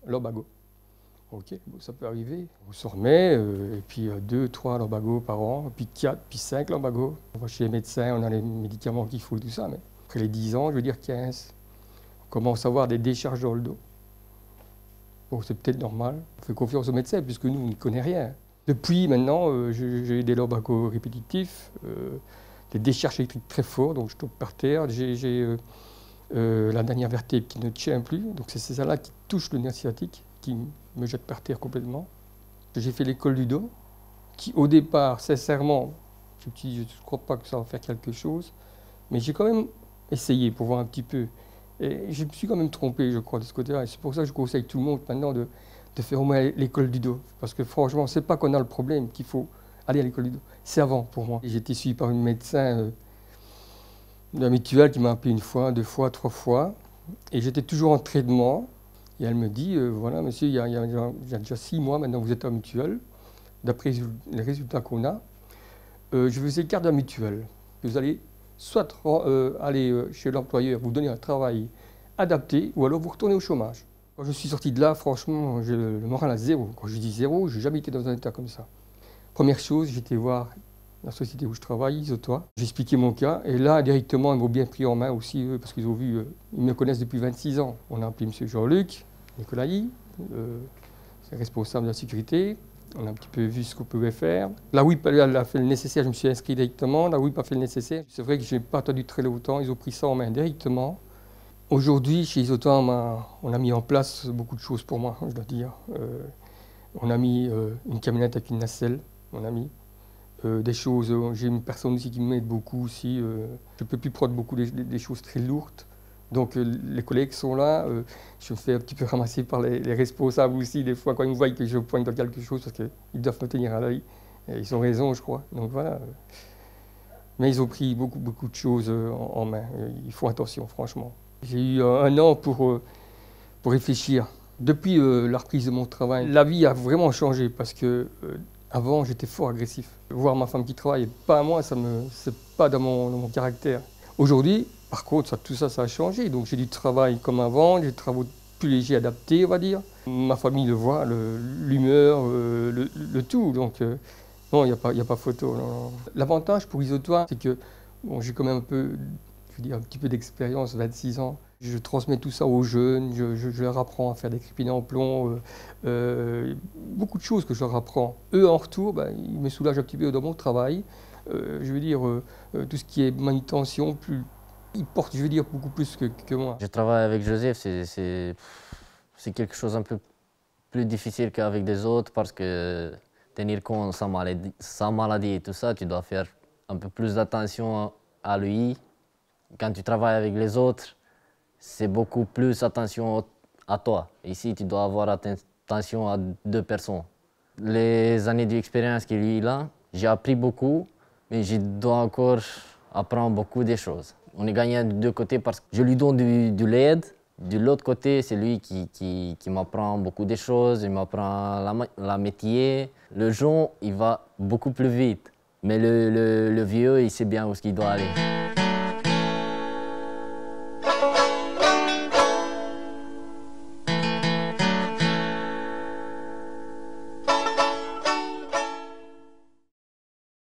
lombago. Ok, bon, ça peut arriver. On se remet, et puis 2, 3 lumbagos par an, puis 4, puis 5 lumbagos. On va chez les médecins, on a les médicaments qu'il faut et tout ça, mais après les 10 ans, je veux dire 15, on commence à avoir des décharges dans le dos. Bon, c'est peut-être normal. On fait confiance aux médecins, puisque nous, on n'y connaît rien. Depuis maintenant, j'ai des lumbagos répétitifs, des décharges électriques très fortes, donc je tombe par terre. J'ai la dernière vertèbre qui ne tient plus, donc c'est celle-là qui touche le nerf sciatique, qui me jette par terre complètement. J'ai fait l'école du dos, qui au départ, sincèrement, je me suis dit, je ne crois pas que ça va faire quelque chose, mais j'ai quand même essayé pour voir un petit peu. Et je me suis quand même trompé, je crois, de ce côté-là. Et c'est pour ça que je conseille tout le monde maintenant de faire au moins l'école du dos. Parce que franchement, c'est pas qu'on a le problème qu'il faut aller à l'école du dos. C'est avant, pour moi. J'ai été suivi par une médecin de la mutuelle qui m'a appelé 1 fois, 2 fois, 3 fois. Et j'étais toujours en traitement. Et elle me dit, voilà, monsieur, il y a déjà 6 mois maintenant que vous êtes en mutuelle. D'après les résultats qu'on a, je vous écarte de la mutuelle. Vous allez soit aller chez l'employeur, vous donner un travail adapté, ou alors vous retournez au chômage. Quand je suis sorti de là, franchement, j'ai le moral à zéro. Quand je dis zéro, je n'ai jamais été dans un état comme ça. Première chose, j'étais voir la société où je travaille, Isotois. J'ai expliqué mon cas, et là, directement, ils m'ont bien pris en main aussi, parce qu'ils ont vu, ils me connaissent depuis 26 ans. On a appelé M. Jean-Luc Nicolaï, c'est responsable de la sécurité. On a un petit peu vu ce qu'on pouvait faire. La WIP, elle a fait le nécessaire, je me suis inscrit directement. La WIP a fait le nécessaire. C'est vrai que je n'ai pas attendu très longtemps, ils ont pris ça en main directement. Aujourd'hui, chez Isotois, on a mis en place beaucoup de choses pour moi, je dois dire. On a mis une camionnette avec une nacelle, on a mis des choses. J'ai une personne aussi qui m'aide beaucoup aussi. Je ne peux plus prendre beaucoup des choses très lourdes. Donc les collègues sont là, je me fais un petit peu ramasser par les responsables aussi, des fois quand ils me voient que je pointe dans quelque chose, parce qu'ils doivent me tenir à l'œil. Ils ont raison, je crois. Donc voilà. Mais ils ont pris beaucoup de choses en main. Ils font attention, franchement. J'ai eu 1 an pour réfléchir. Depuis la reprise de mon travail, la vie a vraiment changé, parce que avant j'étais fort agressif. Voir ma femme qui travaille, pas à moi, c'est pas dans mon caractère. Aujourd'hui, par contre, tout ça, ça a changé. Donc j'ai du travail comme avant, des travaux plus légers, adaptés, on va dire. Ma famille le voit, l'humeur, le tout. Donc non, il n'y a pas photo. L'avantage pour Isotois, c'est que bon, j'ai quand même un peu, je veux dire, un petit peu d'expérience, 26 ans. Je transmets tout ça aux jeunes, je leur apprends à faire des crépinets en plomb, beaucoup de choses que je leur apprends. Eux, en retour, ben, ils me soulagent un petit peu dans mon travail. Je veux dire, tout ce qui est manutention, ils portent, je veux dire, beaucoup plus que moi. Je travaille avec Joseph, c'est quelque chose un peu plus difficile qu'avec des autres, parce que tenir compte de sa maladie et tout ça, tu dois faire un peu plus d'attention à lui. Quand tu travailles avec les autres, c'est beaucoup plus attention à toi. Ici, tu dois avoir attention à 2 personnes. Les années d'expérience qu'il a, j'ai appris beaucoup, mais je dois encore apprendre beaucoup de choses. On est gagnant de 2 côtés, parce que je lui donne de l'aide. De l'autre côté, c'est lui qui m'apprend beaucoup de choses, il m'apprend la métier. Le jeune, il va beaucoup plus vite, mais le vieux, il sait bien où il doit aller.